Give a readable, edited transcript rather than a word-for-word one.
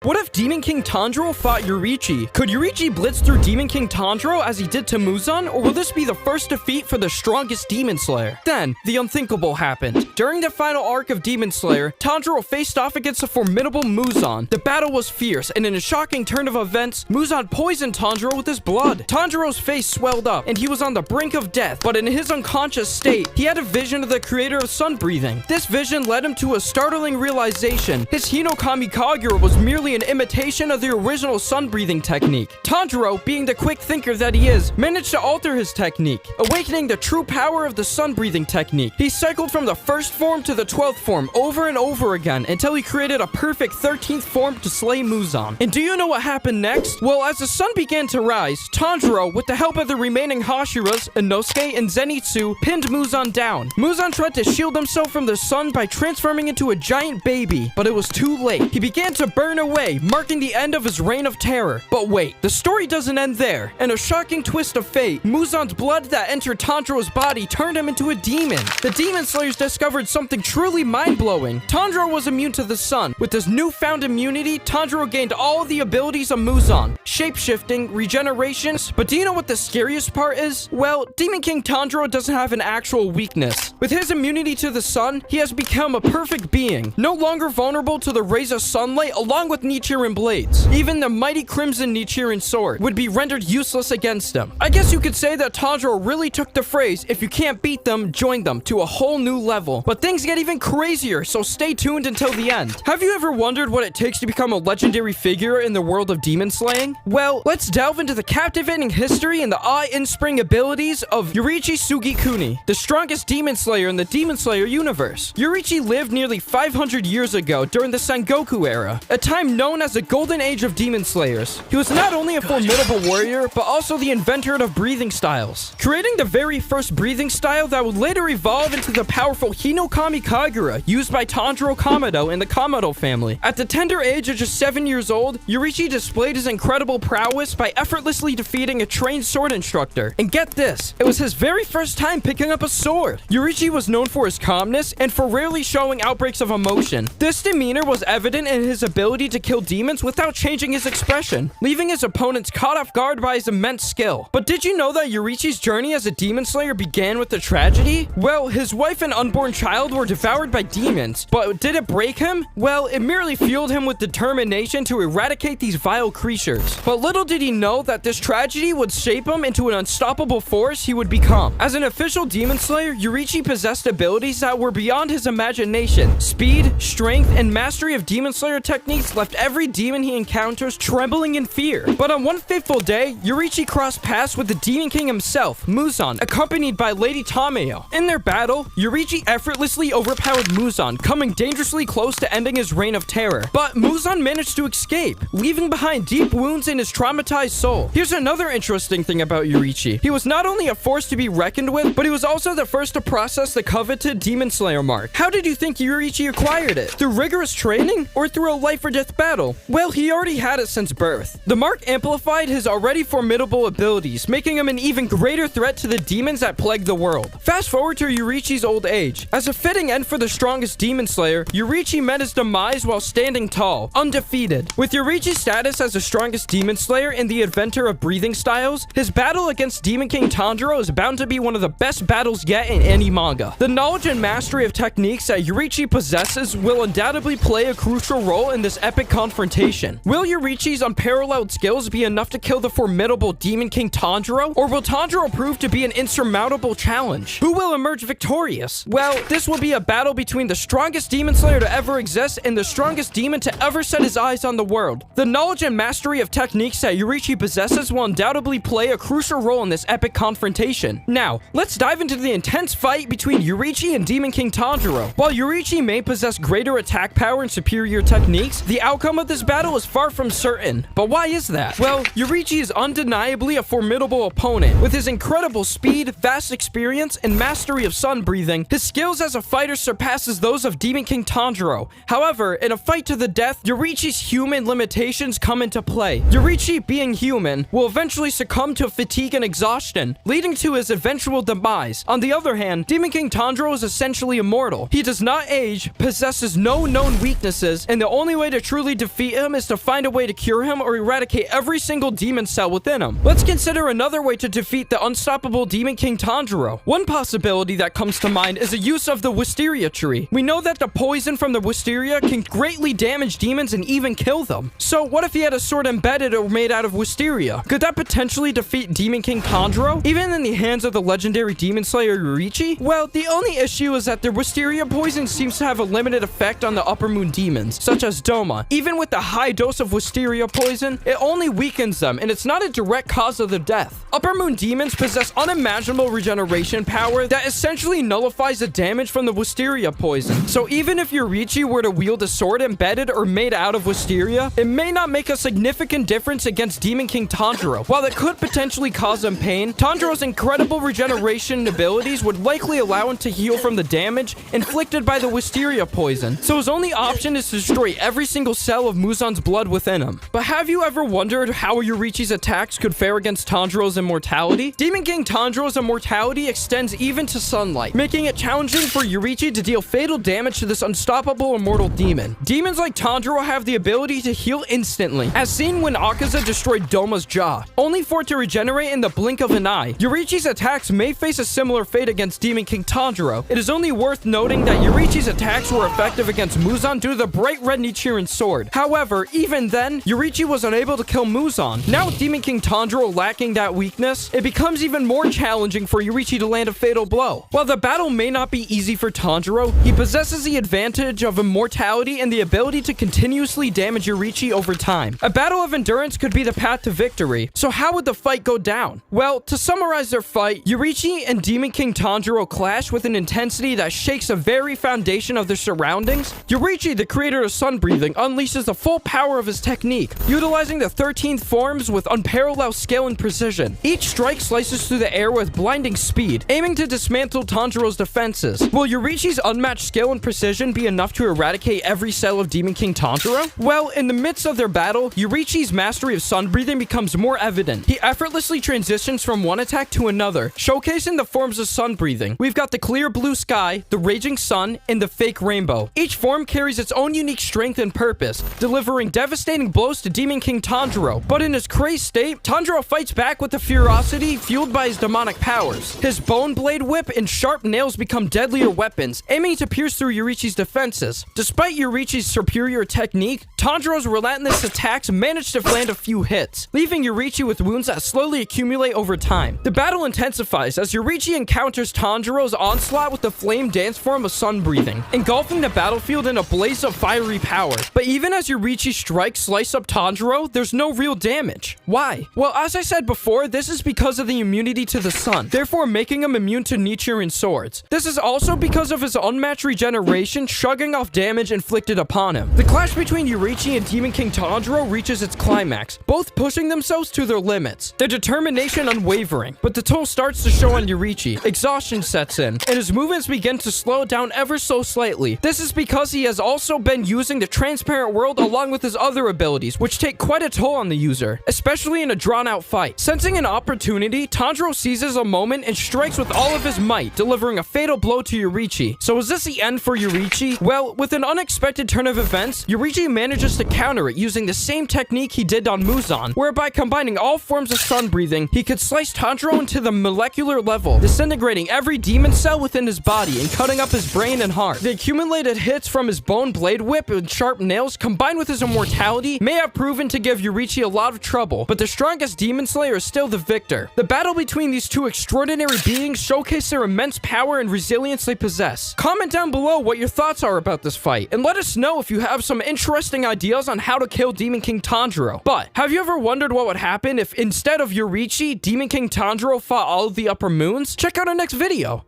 What if Demon King Tanjiro fought Yoriichi? Could Yoriichi blitz through Demon King Tanjiro as he did to Muzan, or will this be the first defeat for the strongest Demon Slayer? Then, the unthinkable happened. During the final arc of Demon Slayer, Tanjiro faced off against a formidable Muzan. The battle was fierce, and in a shocking turn of events, Muzan poisoned Tanjiro with his blood. Tanjiro's face swelled up, and he was on the brink of death, but in his unconscious state, he had a vision of the creator of sun breathing. This vision led him to a startling realization. His 𝐻𝐻𝐾𝐫 𝐇𝐨 was merely an imitation of the original sun breathing technique. Tanjiro, being the quick thinker that he is, managed to alter his technique, awakening the true power of the sun breathing technique. He cycled from the first form to the 12th form over and over again until he created a perfect 13th form to slay Muzan. And do you know what happened next? Well, as the sun began to rise, Tanjiro, with the help of the remaining Hashiras, Inosuke, and Zenitsu, pinned Muzan down. Muzan tried to shield himself from the sun by transforming into a giant baby, but it was too late. He began to burn away, marking the end of his reign of terror. But wait, the story doesn't end there. In a shocking twist of fate, Muzan's blood that entered Tanjiro's body turned him into a demon. The Demon Slayers discovered something truly mind-blowing. Tanjiro was immune to the sun. With his newfound immunity, Tanjiro gained all of the abilities of Muzan: shape-shifting, regenerations. But do you know what the scariest part is? Well, Demon King Tanjiro doesn't have an actual weakness. With his immunity to the sun, he has become a perfect being, no longer vulnerable to the rays of sunlight along with Nichiren blades. Even the mighty Crimson Nichiren sword would be rendered useless against him. I guess you could say that Tanjiro really took the phrase, "if you can't beat them, join them," to a whole new level. But things get even crazier, so stay tuned until the end. Have you ever wondered what it takes to become a legendary figure in the world of demon slaying? Well, let's delve into the captivating history and the awe-inspiring abilities of Yoriichi Sugikuni, the strongest demon slayer in the Demon Slayer universe. Yoriichi lived nearly 500 years ago during the Sengoku era, a time known as the golden age of demon slayers. He was not only a formidable warrior, but also the inventor of breathing styles, creating the very first breathing style that would later evolve into the powerful 𝐻𝐻𝐾𝐫 𝐇𝐨 used by Tanjiro Kamado in the Kamado family. At the tender age of just 7 years old, Yoriichi displayed his incredible prowess by effortlessly defeating a trained sword instructor. And get this, it was his very first time picking up a sword. Yoriichi was known for his calmness and for rarely showing outbreaks of emotion. This demeanor was evident in his ability to kill demons without changing his expression, leaving his opponents caught off guard by his immense skill. But did you know that Yoriichi's journey as a demon slayer began with a tragedy? Well, his wife and unborn child were devoured by demons, but did it break him? Well, it merely fueled him with determination to eradicate these vile creatures. But little did he know that this tragedy would shape him into an unstoppable force he would become. As an official demon slayer, Yoriichi possessed abilities that were beyond his imagination. Speed, strength, and mastery of demon slayer techniques left every demon he encounters trembling in fear. But on one fateful day, Yoriichi crossed paths with the Demon King himself, Muzan, accompanied by Lady Tamayo. In their battle, Yoriichi effortlessly overpowered Muzan, coming dangerously close to ending his reign of terror. But Muzan managed to escape, leaving behind deep wounds in his traumatized soul. Here's another interesting thing about Yoriichi. He was not only a force to be reckoned with, but he was also the first to process the coveted Demon Slayer mark. How did you think Yoriichi acquired it? Through rigorous training or through a life-or-death battle? Well, he already had it since birth. The mark amplified his already formidable abilities, making him an even greater threat to the demons that plague the world. Fast forward to Yoriichi's old age. As a fitting end for the strongest demon slayer, Yoriichi met his demise while standing tall, undefeated. With Yoriichi's status as the strongest demon slayer and the inventor of breathing styles, his battle against Demon King Tanjiro is bound to be one of the best battles yet in any manga. The knowledge and mastery of techniques that Yoriichi possesses will undoubtedly play a crucial role in this epic confrontation. Will Yoriichi's unparalleled skills be enough to kill the formidable Demon King Tanjiro, or will Tanjiro prove to be an insurmountable challenge? Who will emerge victorious? Well, this will be a battle between the strongest demon slayer to ever exist and the strongest demon to ever set his eyes on the world. The knowledge and mastery of techniques that Yoriichi possesses will undoubtedly play a crucial role in this epic confrontation. Now, let's dive into the intense fight between Yoriichi and Demon King Tanjiro. While Yoriichi may possess greater attack power and superior techniques, the outcome of this battle is far from certain. But why is that? Well, Yoriichi is undeniably a formidable opponent. With his incredible speed, vast experience, and mastery of sun breathing, his skills as a fighter surpasses those of Demon King Tanjiro. However, in a fight to the death, Yoriichi's human limitations come into play. Yoriichi, being human, will eventually succumb to fatigue and exhaustion, leading to his eventual demise. On the other hand, Demon King Tanjiro is essentially immortal. He does not age, possesses no known weaknesses, and the only way to truly defeat him is to find a way to cure him or eradicate every single demon cell within him. Let's consider another way to defeat the unstoppable Demon King Tanjiro. One possibility that comes to mind is the use of the Wisteria tree. We know that the poison from the Wisteria can greatly damage demons and even kill them. So what if he had a sword embedded or made out of Wisteria? Could that potentially defeat Demon King Tanjiro, even in the hands of the legendary demon slayer Yoriichi? Well, the only issue is that the Wisteria poison seems to have a limited effect on the upper moon demons, such as Doma. Even with the high dose of Wisteria poison, it only weakens them, and it's not a direct cause of their death. Upper moon demons possess unimaginable regeneration power that essentially nullifies the damage from the Wisteria poison. So even if Yoriichi were to wield a sword embedded or made out of Wisteria, it may not make a significant difference against Demon King Tanjiro. While it could potentially cause him pain, Tanjiro's incredible regeneration abilities would likely allow him to heal from the damage inflicted by the Wisteria poison. So his only option is to destroy every single cell of Muzan's blood within him. But have you ever wondered how Yoriichi's attacks could fare against Tanjiro's immortality? Demon King Tanjiro's immortality extends even to sunlight, making it challenging for Yoriichi to deal fatal damage to this unstoppable immortal demon. Demons like Tanjiro have the ability to heal instantly, as seen when Akaza destroyed Doma's jaw, only for it to regenerate in the blink of an eye. Yoriichi's attacks may face a similar fate against Demon King Tanjiro. It is only worth noting that Yoriichi's attacks were effective against Muzan due to the bright red Nichiren sword. However, even then, Yoriichi was unable to kill Muzan. Now with Demon King Tanjiro lacking that weakness, it becomes even more challenging for Yoriichi to land a fatal blow. While the battle may not be easy for Tanjiro, he possesses the advantage of immortality and the ability to continuously damage Yoriichi over time. A battle of endurance could be the path to victory. So how would the fight go down? Well, to summarize their fight, Yoriichi and Demon King Tanjiro clash with an intensity that shakes the very foundation of their surroundings. Yoriichi, the creator of sun breathing, unleashes the full power of his technique, utilizing the 13th forms with unparalleled skill and precision. Each strike slices through the air with blinding speed, aiming to dismantle Tanjiro's defenses. Will Yoriichi's unmatched skill and precision be enough to eradicate every cell of Demon King Tanjiro? Well, in the midst of their battle, Yoriichi's mastery of sun breathing becomes more evident. He effortlessly transitions from one attack to another, showcasing the forms of sun breathing. We've got the clear blue sky, the raging sun, and the fake rainbow. Each form carries its own unique strength and purpose, delivering devastating blows to Demon King Tanjiro. But in his crazed state, Tanjiro fights back with the ferocity fueled by his demonic powers. His bone blade whip and sharp nails become deadlier weapons, aiming to pierce through Yoriichi's defenses. Despite Yoriichi's superior technique, Tanjiro's relentless attacks manage to land a few hits, leaving Yoriichi with wounds that slowly accumulate over time. The battle intensifies as Yoriichi encounters Tanjiro's onslaught with the flame dance form of sun breathing, engulfing the battlefield in a blaze of fiery power. But even as Yoriichi's strikes slice up Tanjiro, there's no real damage. Why? Well, as I said before, this is because of the immunity to the sun, therefore making him immune to Nichiren swords. This is also because of his unmatched regeneration, shrugging off damage inflicted upon him. The clash between Yoriichi and Demon King Tanjiro reaches its climax, both pushing themselves to their limits, their determination unwavering. But the toll starts to show on Yoriichi. Exhaustion sets in, and his movements begin to slow down ever so slightly. This is because he has also been using the transparent world along with his other abilities, which take quite a toll on the user, especially in a drawn-out fight. Sensing an opportunity, Tanjiro seizes a moment and strikes with all of his might, delivering a fatal blow to Yoriichi. So is this the end for Yoriichi? Well, with an unexpected turn of events, Yoriichi manages to counter it using the same technique he did on Muzan, whereby combining all forms of sun breathing, he could slice Tanjiro into the molecular level, disintegrating every demon cell within his body and cutting up his brain and heart. The accumulated hits from his bone blade whip and sharp nails, combined with his immortality, may have proven to give Yoriichi a lot of trouble, but the strongest demon slayer is still the victor. The battle between these two extraordinary beings showcase their immense power and resilience they possess. Comment down below what your thoughts are about this fight, and let us know if you have some interesting ideas on how to kill Demon King Tanjiro. But have you ever wondered what would happen if instead of Yoriichi, Demon King Tanjiro fought all of the upper moons? Check out our next video.